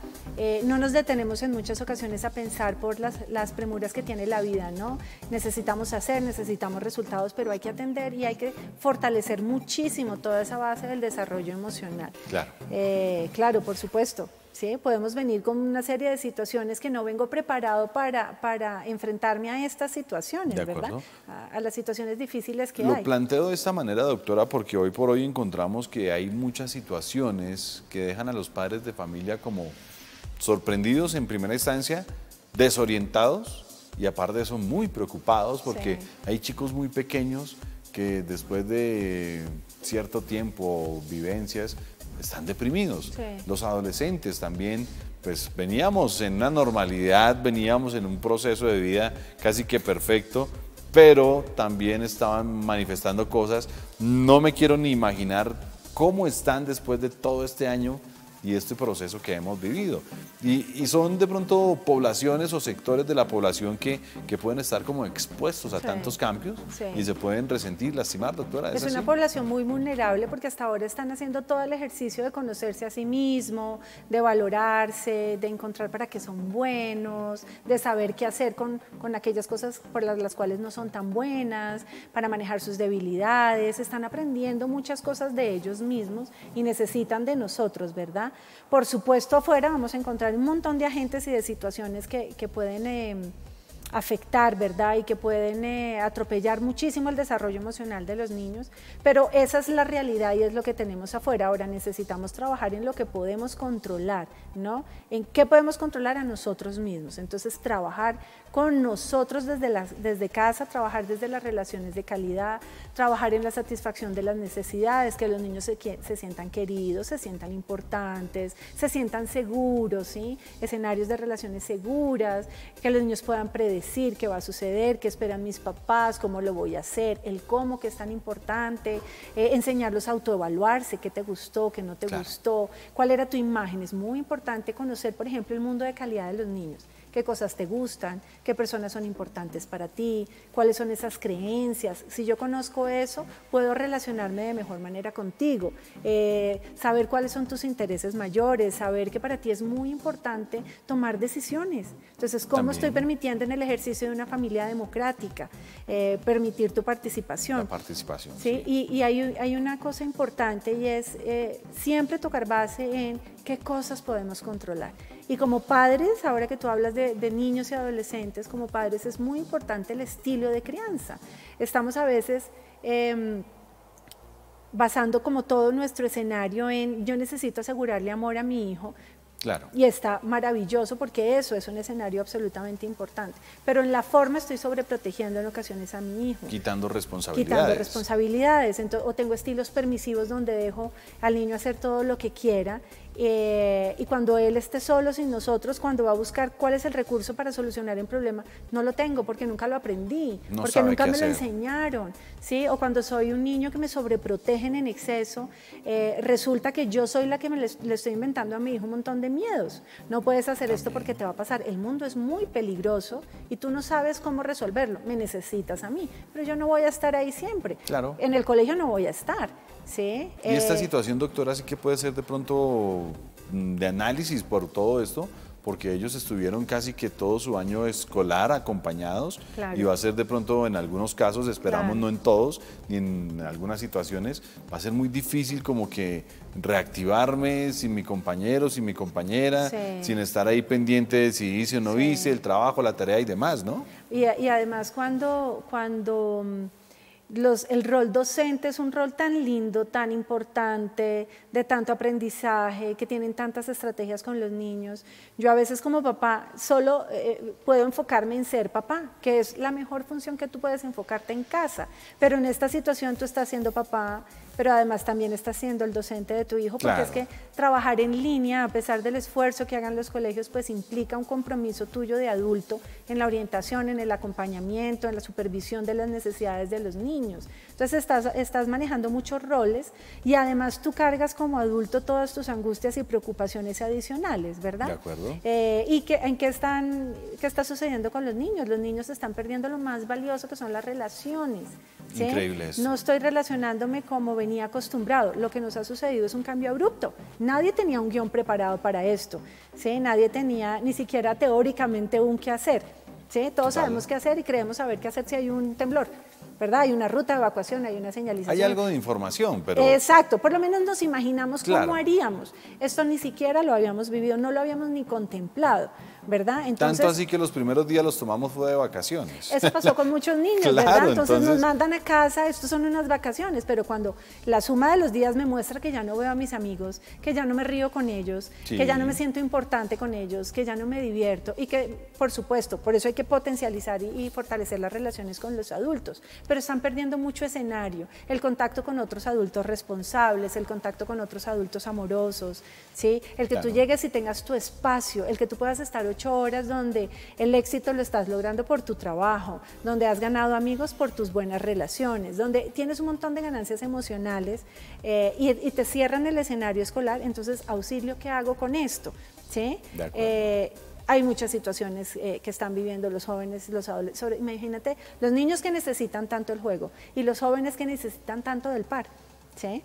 No nos detenemos en muchas ocasiones a pensar por las premuras que tiene la vida, ¿no? Necesitamos resultados, pero hay que atender y hay que fortalecer muchísimo toda esa base del desarrollo emocional. Claro. Claro, por supuesto. ¿Sí? Podemos venir con una serie de situaciones que no vengo preparado para enfrentarme a estas situaciones, ¿verdad? A las situaciones difíciles que hay. Lo planteo de esta manera, doctora, porque hoy por hoy encontramos que hay muchas situaciones que dejan a los padres de familia como sorprendidos en primera instancia, desorientados y aparte de eso muy preocupados porque hay chicos muy pequeños que después de cierto tiempo o vivencias están deprimidos. Los adolescentes también, pues veníamos en una normalidad, veníamos en un proceso de vida casi que perfecto, pero también estaban manifestando cosas. No me quiero ni imaginar cómo están después de todo este año y este proceso que hemos vivido. Y son de pronto poblaciones o sectores de la población que pueden estar como expuestos a tantos cambios y se pueden resentir, lastimar, doctora. Es una población muy vulnerable porque hasta ahora están haciendo todo el ejercicio de conocerse a sí mismo, de valorarse, de encontrar para qué son buenos, de saber qué hacer con aquellas cosas por las cuales no son tan buenas, para manejar sus debilidades. Están aprendiendo muchas cosas de ellos mismos y necesitan de nosotros, ¿verdad? Por supuesto, afuera vamos a encontrar un montón de agentes y de situaciones que pueden afectar, ¿verdad? Y que pueden atropellar muchísimo el desarrollo emocional de los niños, pero esa es la realidad y es lo que tenemos afuera. Ahora necesitamos trabajar en lo que podemos controlar, ¿no? ¿En qué podemos controlar? A nosotros mismos. Entonces, trabajar con nosotros desde casa, trabajar desde las relaciones de calidad, trabajar en la satisfacción de las necesidades, que los niños se sientan queridos, se sientan importantes, se sientan seguros, ¿sí? Escenarios de relaciones seguras, que los niños puedan predecir decir que va a suceder, qué esperan mis papás, cómo lo voy a hacer, el cómo, que es tan importante, enseñarlos a autoevaluarse, qué te gustó, qué no te gustó, cuál era tu imagen. Es muy importante conocer, por ejemplo, el mundo de calidad de los niños. Qué cosas te gustan, qué personas son importantes para ti, cuáles son esas creencias. Si yo conozco eso, puedo relacionarme de mejor manera contigo, saber cuáles son tus intereses mayores, saber que para ti es muy importante tomar decisiones. Entonces, ¿cómo estoy permitiendo en el ejercicio de una familia democrática permitir tu participación? La participación. ¿Sí? Y hay una cosa importante, y es siempre tocar base en qué cosas podemos controlar. Y como padres, ahora que tú hablas de niños y adolescentes, como padres es muy importante el estilo de crianza. Estamos a veces basando como todo nuestro escenario en yo necesito asegurarle amor a mi hijo. Claro. Y está maravilloso porque eso es un escenario absolutamente importante. Pero en la forma estoy sobreprotegiendo en ocasiones a mi hijo. Quitando responsabilidades. Quitando responsabilidades. Entonces, o tengo estilos permisivos donde dejo al niño hacer todo lo que quiera. Y cuando él esté solo sin nosotros, cuando va a buscar cuál es el recurso para solucionar el problema, no lo tengo porque nunca lo aprendí, porque nunca me lo enseñaron, ¿sí? O cuando soy un niño que me sobreprotegen en exceso, resulta que yo soy la que le estoy inventando a mi hijo un montón de miedos. No puedes hacer esto porque te va a pasar. El mundo es muy peligroso y tú no sabes cómo resolverlo. Me necesitas a mí, pero yo no voy a estar ahí siempre. Claro. En el colegio no voy a estar. ¿Sí? Y esta situación, doctora, sí que puede ser de pronto de análisis por todo esto, porque ellos estuvieron casi que todo su año escolar acompañados, y va a ser de pronto en algunos casos, esperamos no en todos, ni en algunas situaciones, va a ser muy difícil como que reactivarme sin mi compañero, sin mi compañera, sin estar ahí pendiente de si hice o no hice, el trabajo, la tarea y demás, ¿no? Y además cuando el rol docente es un rol tan lindo, tan importante, de tanto aprendizaje, que tienen tantas estrategias con los niños. Yo a veces como papá solo puedo enfocarme en ser papá, que es la mejor función que tú puedes enfocarte en casa, pero en esta situación tú estás siendo papá, pero además también estás siendo el docente de tu hijo, porque es que trabajar en línea, a pesar del esfuerzo que hagan los colegios, pues implica un compromiso tuyo de adulto en la orientación, en el acompañamiento, en la supervisión de las necesidades de los niños. Entonces estás manejando muchos roles y además tú cargas como adulto todas tus angustias y preocupaciones adicionales, ¿verdad? De acuerdo. ¿Y qué está sucediendo con los niños? Los niños están perdiendo lo más valioso, que son las relaciones. ¿Sí? Increíble eso. No estoy relacionándome como venía acostumbrado. Lo que nos ha sucedido es un cambio abrupto. Nadie tenía un guión preparado para esto, ¿sí? Nadie tenía ni siquiera teóricamente un qué hacer, ¿sí? Todos sabemos qué hacer y creemos saber qué hacer si hay un temblor, ¿verdad? Hay una ruta de evacuación, hay una señalización. Hay algo de información, pero... Exacto, por lo menos nos imaginamos cómo haríamos. Esto ni siquiera lo habíamos vivido, no lo habíamos ni contemplado, ¿verdad? Entonces, tanto así que los primeros días los tomamos fue de vacaciones. Eso pasó con muchos niños, ¿verdad? Entonces nos mandan a casa, estos son unas vacaciones, pero cuando la suma de los días me muestra que ya no veo a mis amigos, que ya no me río con ellos, que ya no me siento importante con ellos, que ya no me divierto y que, por supuesto, por eso hay que potencializar y fortalecer las relaciones con los adultos, pero están perdiendo mucho escenario, el contacto con otros adultos responsables, el contacto con otros adultos amorosos, ¿sí? El que tú llegues y tengas tu espacio, el que tú puedas estar 8 horas donde el éxito lo estás logrando por tu trabajo, donde has ganado amigos por tus buenas relaciones, donde tienes un montón de ganancias emocionales y te cierran el escenario escolar. Entonces, auxilio, ¿qué hago con esto? ¿Sí? Hay muchas situaciones que están viviendo los jóvenes, los adolescentes. Imagínate, los niños que necesitan tanto el juego y los jóvenes que necesitan tanto del par, ¿sí?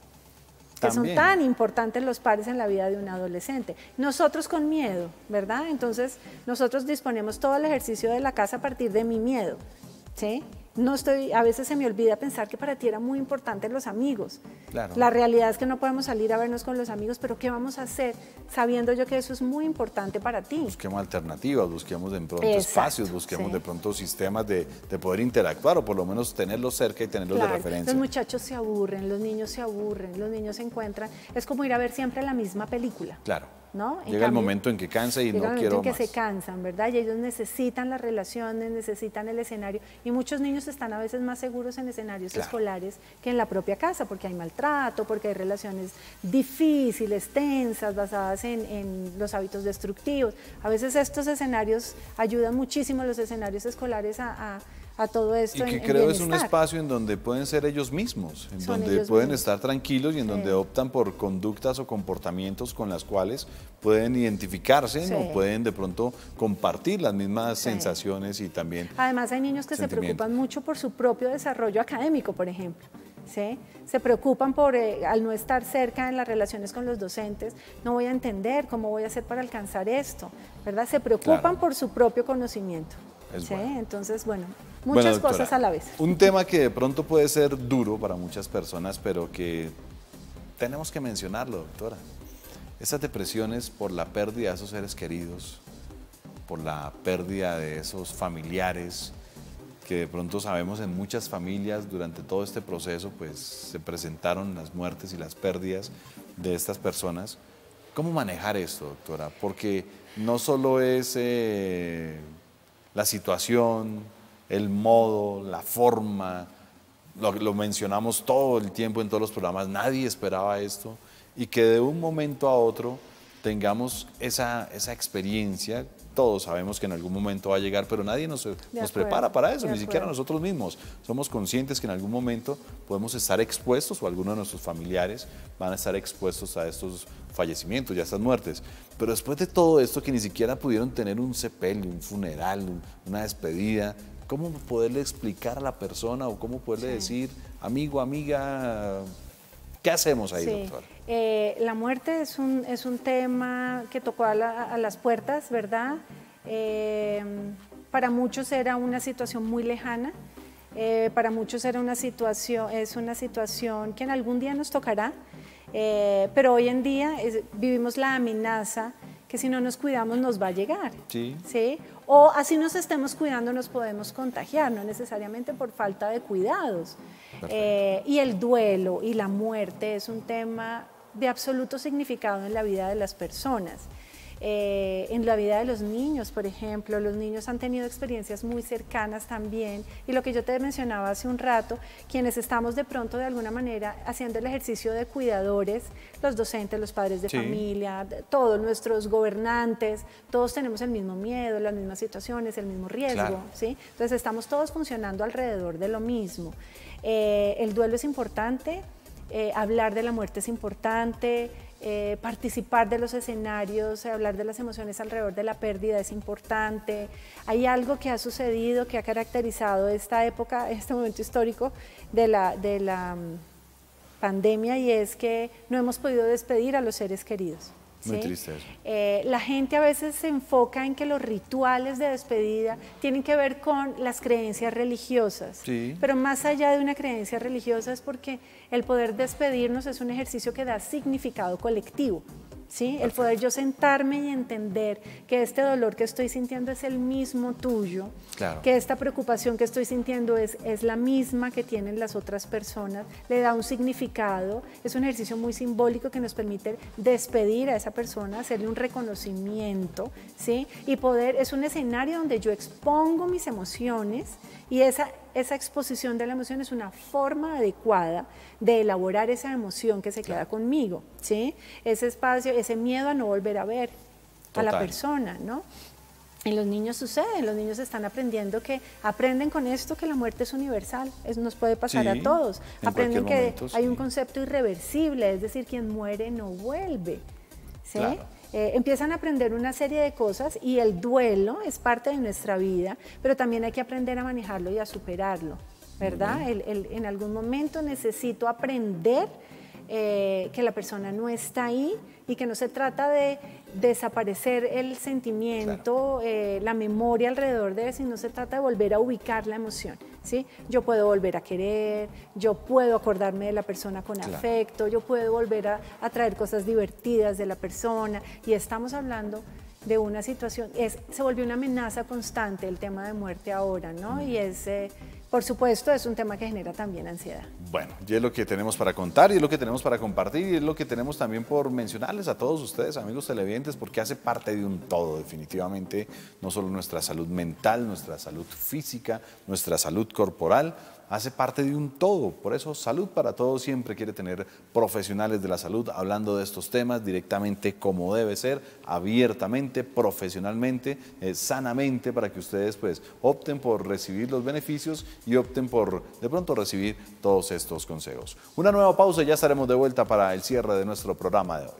Que son tan importantes los pares en la vida de un adolescente. Nosotros con miedo, ¿verdad? Entonces, nosotros disponemos todo el ejercicio de la casa a partir de mi miedo, ¿sí? A veces se me olvida pensar que para ti eran muy importantes los amigos. Claro. La realidad es que no podemos salir a vernos con los amigos, pero ¿qué vamos a hacer sabiendo yo que eso es muy importante para ti? Busquemos alternativas, busquemos de pronto espacios, busquemos de pronto sistemas de poder interactuar o por lo menos tenerlos cerca y tenerlos de referencia. Los muchachos se aburren, los niños se aburren, los niños se encuentran. Es como ir a ver siempre la misma película. Claro. ¿no? Llega el momento en que cansa y no quiero más. Llega el momento en que se cansan, ¿verdad? Y ellos necesitan las relaciones, necesitan el escenario. Y muchos niños están a veces más seguros en escenarios escolares que en la propia casa, porque hay maltrato, porque hay relaciones difíciles, tensas, basadas en los hábitos destructivos. A veces estos escenarios ayudan muchísimo, los escenarios escolares, a todo esto. Y que creo es un espacio en donde pueden ser ellos mismos, en donde pueden estar tranquilos y en donde optan por conductas o comportamientos con las cuales pueden identificarse o pueden de pronto compartir las mismas sensaciones y también además hay niños que se preocupan mucho por su propio desarrollo académico, por ejemplo. ¿Sí? Se preocupan por, al no estar cerca en las relaciones con los docentes, no voy a entender cómo voy a hacer para alcanzar esto, ¿verdad? Se preocupan por su propio conocimiento. ¿Sí? Bueno. Entonces, bueno, muchas cosas a la vez. Un tema que de pronto puede ser duro para muchas personas, pero que tenemos que mencionarlo, doctora. Esas depresiones por la pérdida de esos seres queridos, por la pérdida de esos familiares, que de pronto sabemos en muchas familias durante todo este proceso, pues se presentaron las muertes y las pérdidas de estas personas. ¿Cómo manejar esto, doctora? Porque no solo es la situación, el modo, la forma, lo mencionamos todo el tiempo en todos los programas, nadie esperaba esto, y que de un momento a otro tengamos esa experiencia. Todos sabemos que en algún momento va a llegar, pero nadie nos prepara para eso, ni siquiera nosotros mismos. Somos conscientes que en algún momento podemos estar expuestos, o algunos de nuestros familiares van a estar expuestos a estos fallecimientos y a estas muertes. Pero después de todo esto, que ni siquiera pudieron tener un sepelio, un funeral, una despedida, ¿cómo poderle explicar a la persona o cómo poderle decir, amigo, amiga, qué hacemos ahí, doctora? La muerte es un tema que tocó a las puertas, ¿verdad? Para muchos era una situación muy lejana, para muchos era es una situación que en algún día nos tocará, pero hoy en día vivimos la amenaza que si no nos cuidamos nos va a llegar. Sí. ¿Sí? O así nos estemos cuidando nos podemos contagiar, no necesariamente por falta de cuidados. Y el duelo y la muerte es un tema de absoluto significado en la vida de las personas. En la vida de los niños, por ejemplo, los niños han tenido experiencias muy cercanas también, y lo que yo te mencionaba hace un rato, quienes estamos de pronto de alguna manera haciendo el ejercicio de cuidadores, los docentes, los padres de familia, todos nuestros gobernantes, todos tenemos el mismo miedo, las mismas situaciones, el mismo riesgo, ¿sí? Entonces estamos todos funcionando alrededor de lo mismo. El duelo es importante, hablar de la muerte es importante, participar de los escenarios, hablar de las emociones alrededor de la pérdida es importante. Hay algo que ha sucedido, que ha caracterizado esta época, este momento histórico de la pandemia, y es que no hemos podido despedir a los seres queridos. Muy triste eso. La gente a veces se enfoca en que los rituales de despedida tienen que ver con las creencias religiosas, pero más allá de una creencia religiosa es porque el poder despedirnos es un ejercicio que da significado colectivo. ¿Sí? El poder yo sentarme y entender que este dolor que estoy sintiendo es el mismo tuyo, que esta preocupación que estoy sintiendo es la misma que tienen las otras personas, le da un significado, es un ejercicio muy simbólico que nos permite despedir a esa persona, hacerle un reconocimiento, ¿sí? Y es un escenario donde yo expongo mis emociones, y esa exposición de la emoción es una forma adecuada de elaborar esa emoción que se queda conmigo, ¿sí? Ese espacio, ese miedo a no volver a ver a la persona, ¿no? En los niños sucede, los niños están aprendiendo aprenden con esto que la muerte es universal, eso nos puede pasar a todos, aprenden que hay un concepto irreversible, es decir, quien muere no vuelve, ¿sí? Empiezan a aprender una serie de cosas, y el duelo es parte de nuestra vida, pero también hay que aprender a manejarlo y a superarlo, ¿verdad? En algún momento necesito aprender que la persona no está ahí, y que no se trata de desaparecer el sentimiento, la memoria alrededor de él, sino se trata de volver a ubicar la emoción, ¿sí? Yo puedo volver a querer, yo puedo acordarme de la persona con afecto, yo puedo volver a traer cosas divertidas de la persona, y estamos hablando de una situación, se volvió una amenaza constante el tema de muerte ahora, ¿no? Y es Por supuesto, es un tema que genera también ansiedad. Bueno, y es lo que tenemos para contar, y es lo que tenemos para compartir, y es lo que tenemos también por mencionarles a todos ustedes, amigos televidentes, porque hace parte de un todo, definitivamente, no solo nuestra salud mental, nuestra salud física, nuestra salud corporal, hace parte de un todo. Por eso Salud para Todos siempre quiere tener profesionales de la salud hablando de estos temas directamente como debe ser, abiertamente, profesionalmente, sanamente, para que ustedes pues opten por recibir los beneficios y opten por de pronto recibir todos estos consejos. Una nueva pausa y ya estaremos de vuelta para el cierre de nuestro programa de hoy.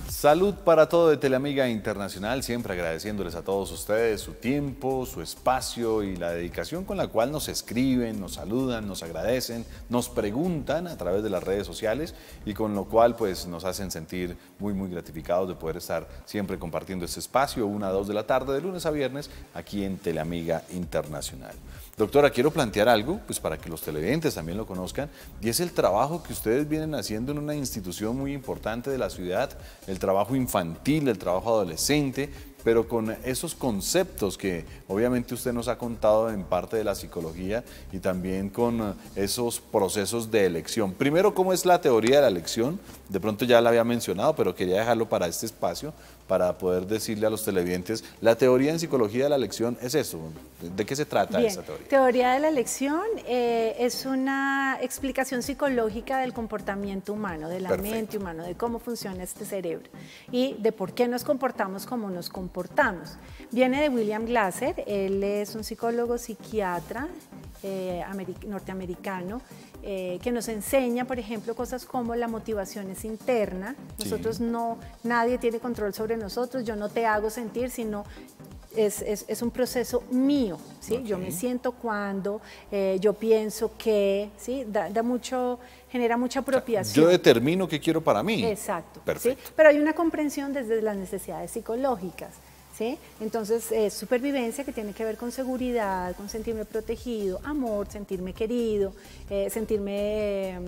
Salud para Todo de Teleamiga Internacional, siempre agradeciéndoles a todos ustedes su tiempo, su espacio y la dedicación con la cual nos escriben, nos saludan, nos agradecen, nos preguntan a través de las redes sociales y con lo cual pues nos hacen sentir muy gratificados de poder estar siempre compartiendo este espacio 1 a 2 de la tarde de lunes a viernes aquí en Teleamiga Internacional. Doctora, quiero plantear algo, pues para que los televidentes también lo conozcan, y es el trabajo que ustedes vienen haciendo en una institución muy importante de la ciudad, el trabajo infantil, el trabajo adolescente, pero con esos conceptos que obviamente usted nos ha contado en parte de la psicología y también con esos procesos de elección. Primero, ¿cómo es la teoría de la elección? De pronto ya la había mencionado, pero quería dejarlo para este espacio, para poder decirle a los televidentes, la teoría en psicología de la elección es eso. ¿De qué se trata esa teoría? Teoría de la elección es una explicación psicológica del comportamiento humano, de la mente humana, de cómo funciona este cerebro y de por qué nos comportamos como nos comportamos. Viene de William Glasser, él es un psicólogo psiquiatra norteamericano, que nos enseña, por ejemplo, cosas como la motivación es interna. Nosotros nadie tiene control sobre nosotros, yo no te hago sentir, sino es un proceso mío, ¿sí? Yo me siento cuando, yo pienso que, ¿sí? Genera mucha apropiación. Yo determino qué quiero para mí. Exacto. Perfecto. ¿Sí? Pero hay una comprensión desde las necesidades psicológicas. ¿Sí? Entonces, supervivencia, que tiene que ver con seguridad, con sentirme protegido, amor, sentirme querido, sentirme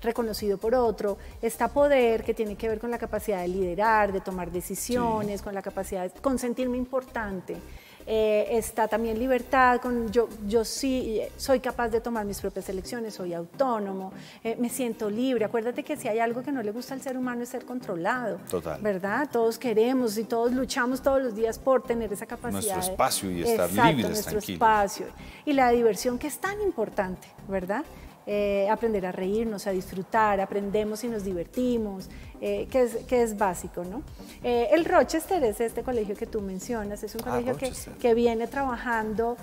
reconocido por otro. Está poder, que tiene que ver con la capacidad de liderar, de tomar decisiones, con la capacidad con sentirme importante. Está también libertad, yo sí soy capaz de tomar mis propias elecciones, soy autónomo, me siento libre. Acuérdate que si hay algo que no le gusta al ser humano es ser controlado. Total. ¿Verdad? Todos queremos y todos luchamos todos los días por tener esa capacidad. Nuestro espacio y estar libres, nuestro tranquilos. Espacio. Y la diversión, que es tan importante, ¿verdad? Aprender a reírnos, a disfrutar, aprendemos y nos divertimos, que es básico, ¿no? El Rochester es este colegio que tú mencionas, es un colegio que viene trabajando,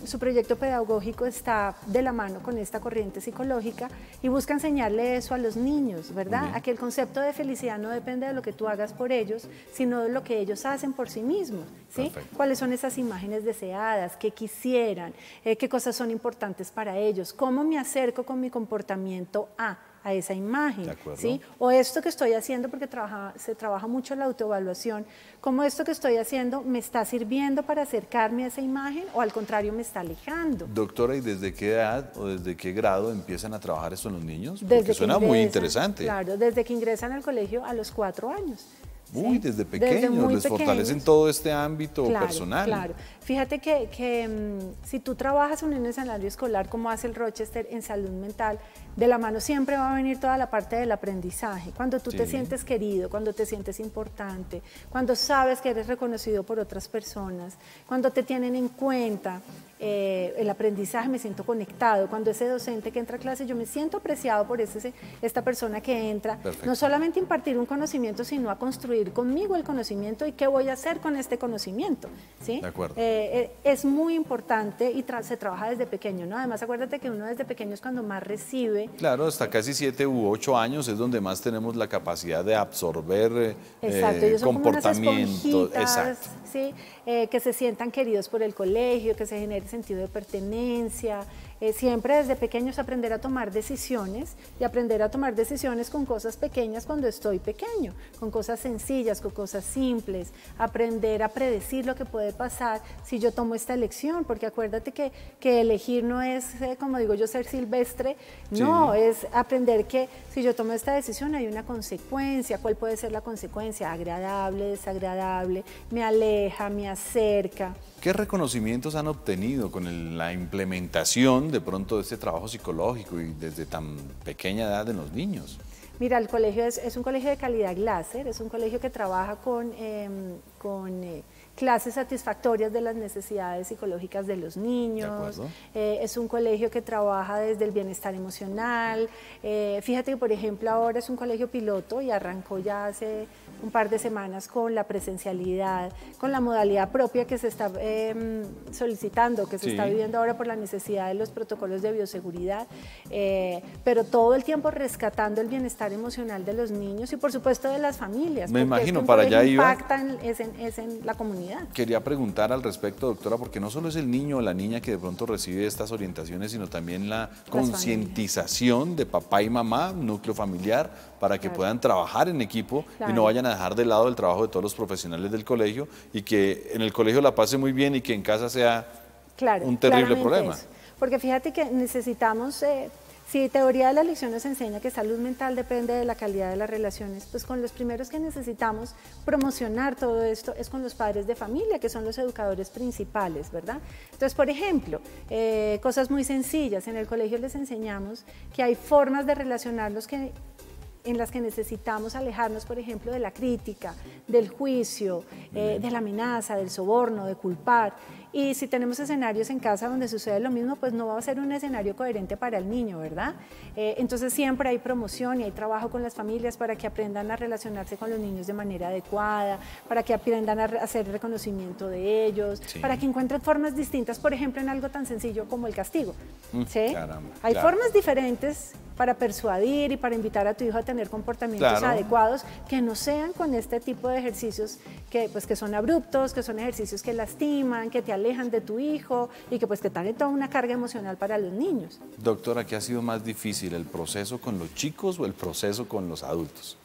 su proyecto pedagógico está de la mano con esta corriente psicológica y busca enseñarle eso a los niños, ¿verdad? A que el concepto de felicidad no depende de lo que tú hagas por ellos, sino de lo que ellos hacen por sí mismos, ¿sí? ¿Cuáles son esas imágenes deseadas, qué quisieran, qué cosas son importantes para ellos, cómo me acerco con mi comportamiento a esa imagen, ¿sí? O esto que estoy haciendo, porque se trabaja mucho la autoevaluación, cómo esto que estoy haciendo me está sirviendo para acercarme a esa imagen o al contrario me está alejando. Doctora, ¿y desde qué edad o desde qué grado empiezan a trabajar esto en los niños? Porque suena muy interesante. Claro, desde que ingresan al colegio a los 4 años. Uy, desde pequeños, les fortalecen todo este ámbito personal. Claro, fíjate que si tú trabajas en un escenario escolar como hace el Rochester en salud mental, de la mano siempre va a venir toda la parte del aprendizaje. Cuando tú te sientes querido, cuando te sientes importante, cuando sabes que eres reconocido por otras personas, cuando te tienen en cuenta, el aprendizaje, me siento conectado. Cuando ese docente que entra a clase, yo me siento apreciado por esta persona que entra, no solamente a impartir un conocimiento, sino a construir conmigo el conocimiento y qué voy a hacer con este conocimiento, ¿sí? De acuerdo. Es muy importante y se trabaja desde pequeño, ¿no? Además, acuérdate que uno desde pequeño es cuando más recibe. Claro, hasta casi 7 u 8 años es donde más tenemos la capacidad de absorber comportamiento. Exacto. ¿Sí? Que se sientan queridos por el colegio, que se genere sentido de pertenencia. Siempre desde pequeños aprender a tomar decisiones y aprender a tomar decisiones con cosas pequeñas cuando estoy pequeño, con cosas sencillas, con cosas simples, aprender a predecir lo que puede pasar si yo tomo esta elección, porque acuérdate que elegir no es, como digo yo, ser silvestre, no, es aprender que si yo tomo esta decisión hay una consecuencia. ¿Cuál puede ser la consecuencia? Agradable, desagradable, me aleja, me acerca. ¿Qué reconocimientos han obtenido con la implementación de pronto de este trabajo psicológico y desde tan pequeña edad en los niños? Mira, el colegio es un colegio de calidad Glasser, es un colegio que trabaja con clases satisfactorias de las necesidades psicológicas de los niños, es un colegio que trabaja desde el bienestar emocional. Fíjate que, por ejemplo, ahora es un colegio piloto y arrancó ya hace un par de semanas con la presencialidad, con la modalidad propia que se está solicitando, que se está viviendo ahora por la necesidad de los protocolos de bioseguridad, pero todo el tiempo rescatando el bienestar emocional de los niños y, por supuesto, de las familias. Me imagino, para allá iba. Impacta en la comunidad. Quería preguntar al respecto, doctora, porque no solo es el niño o la niña que de pronto recibe estas orientaciones, sino también la concientización de papá y mamá, núcleo familiar, para que puedan trabajar en equipo y no vayan a dejar de lado el trabajo de todos los profesionales del colegio y que en el colegio la pase muy bien y que en casa sea un terrible problema. Eso. Porque fíjate que necesitamos... Si teoría de la lección nos enseña que salud mental depende de la calidad de las relaciones, pues con los primeros que necesitamos promocionar todo esto es con los padres de familia, que son los educadores principales, ¿verdad? Entonces, por ejemplo, cosas muy sencillas, en el colegio les enseñamos que hay formas de relacionarlos en las que necesitamos alejarnos, por ejemplo, de la crítica, del juicio, de la amenaza, del soborno, de culpar. Y si tenemos escenarios en casa donde sucede lo mismo, pues no va a ser un escenario coherente para el niño, ¿verdad? Entonces siempre hay promoción y hay trabajo con las familias para que aprendan a relacionarse con los niños de manera adecuada, para que aprendan a hacer reconocimiento de ellos, para que encuentren formas distintas, por ejemplo, en algo tan sencillo como el castigo. ¿Sí? Hay formas diferentes para persuadir y para invitar a tu hijo a tener comportamientos adecuados que no sean con este tipo de ejercicios que son abruptos, que son ejercicios que lastiman, que te alejan de tu hijo y que traen toda una carga emocional para los niños. Doctora, ¿qué ha sido más difícil, el proceso con los chicos o el proceso con los adultos?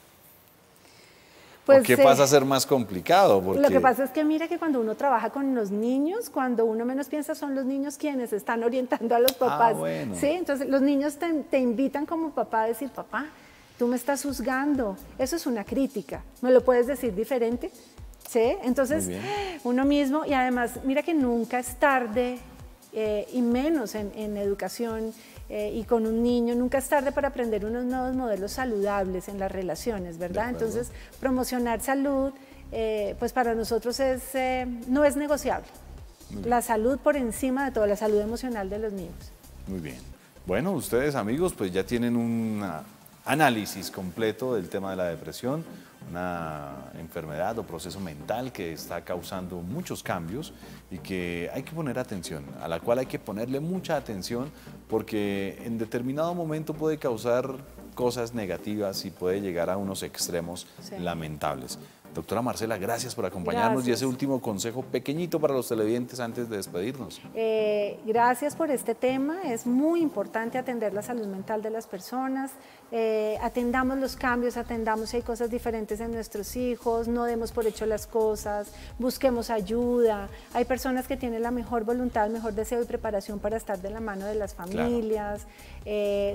Pues, ¿qué pasa a ser más complicado? Porque... Lo que pasa es que mira que cuando uno trabaja con los niños, cuando uno menos piensa son los niños quienes están orientando a los papás. ¿Sí? Entonces los niños te invitan como papá a decir, papá, tú me estás juzgando. Eso es una crítica. ¿Me lo puedes decir diferente? ¿Sí? Entonces uno mismo, y además mira que nunca es tarde, y menos en educación y con un niño, nunca es tarde para aprender unos nuevos modelos saludables en las relaciones, ¿verdad? Entonces, promocionar salud, pues para nosotros no es negociable. La salud por encima de todo, la salud emocional de los niños. Muy bien. Bueno, ustedes, amigos, pues ya tienen un análisis completo del tema de la depresión, una enfermedad o proceso mental que está causando muchos cambios y que hay que poner atención, a la cual hay que ponerle mucha atención porque en determinado momento puede causar cosas negativas y puede llegar a unos extremos lamentables. Doctora Marcela, gracias por acompañarnos y ese último consejo pequeñito para los televidentes antes de despedirnos. Gracias por este tema, es muy importante atender la salud mental de las personas, atendamos los cambios, atendamos si hay cosas diferentes en nuestros hijos, no demos por hecho las cosas, busquemos ayuda, hay personas que tienen la mejor voluntad, el mejor deseo y preparación para estar de la mano de las familias,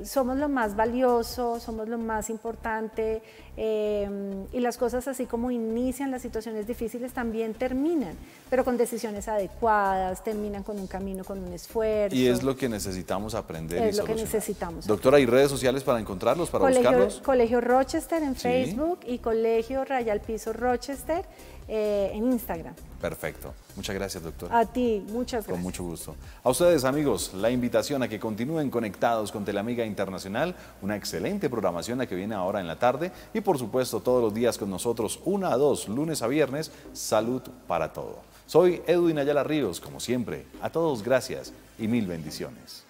somos lo más valioso, somos lo más importante y las cosas así como inician las situaciones difíciles también terminan, pero con decisiones adecuadas, terminan con un camino, con un esfuerzo. Y es lo que necesitamos aprender y solucionar. Es lo que necesitamos. Doctora, ¿hay redes sociales para encontrarlos, para buscarlos? Colegio Rochester en Facebook y Colegio Rayal Piso Rochester en Instagram. Perfecto. Muchas gracias, doctora. A ti, muchas gracias. Con mucho gusto. A ustedes, amigos, la invitación a que continúen conectados con Teleamiga Internacional, una excelente programación la que viene ahora en la tarde y, por supuesto, todos los días con nosotros, 1 a 2, lunes a viernes, Salud para Todo. Soy Edwin Ayala Ríos, como siempre. A todos, gracias y mil bendiciones.